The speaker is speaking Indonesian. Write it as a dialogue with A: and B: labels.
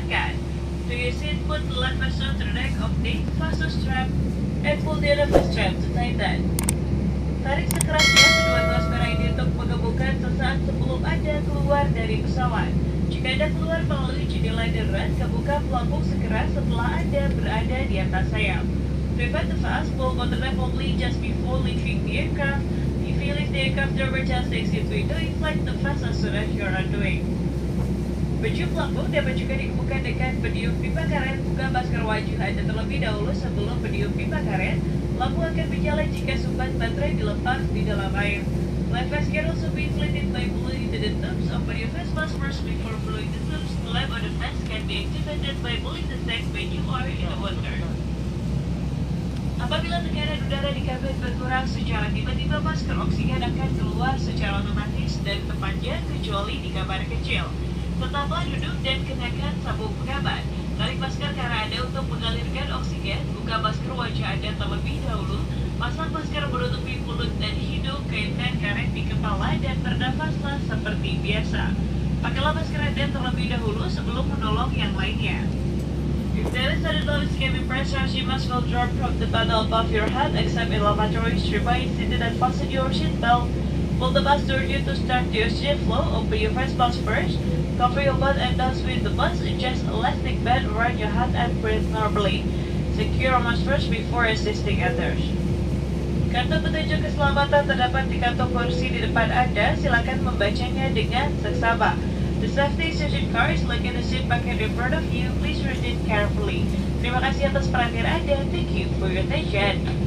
A: makan. To your seat, put the left foot on the neck of the fasten strap and pull the other foot strap to tighten. Tarik sekerasnya kedua tuas merah ini untuk menggabungkan sesaat sebelum Anda keluar dari pesawat. Jika Anda keluar melalui jendela darurat, buka pelampung sekeras setelah Anda berada di atas sayap. Prevent the fast pull on the left only just before leaving the aircraft. If you leave the aircraft door just exit window, inflate the fast as soon as you are undoing. Baju pelampung dapat juga dikemukakan dengan peniup pipa karet. Buka masker wajah Anda terlebih dahulu sebelum peniup pipa karet. Lampu akan menyala jika sumbat baterai dilepas di dalam air. Life vest can also be inflated by blowing into the tubes. Open your face mask first before blowing the tubes. The lamp on the vest can be activated by blowing the tank when you are in the water. Apabila tekanan udara di kabin berkurang secara tiba-tiba, masker oksigen akan keluar secara otomatis dan terpanjang kecuali di kamar kecil. Tetaplah duduk dan kenakan sabuk pengaman. Tarik masker ke arah Anda untuk mengalirkan oksigen. Buka masker wajah Anda terlebih dahulu. Pasang masker menutupi mulut dan hidung. Kaitkan karet di kepala dan bernafaslah seperti biasa. Pakailah masker Anda terlebih dahulu sebelum menolong yang lainnya. If there is sudden low cabin pressure, you must well drop from the panel above your head, except in lavatories. Remain seated and fasten your seatbelt. Pull the bus door due to start the oxygen flow. Open your face mask first. Cover your mouth and nose with the bus. Adjust elastic band around your head and breathe normally. Secure your mask first before assisting others. Kartu petunjuk keselamatan terdapat di kantong kursi di depan Anda. Silakan membacanya dengan seksama. The safety station car is located in the seat pocket in front of you. Please read it carefully. Terima kasih atas perhatian Anda. Thank you for your attention.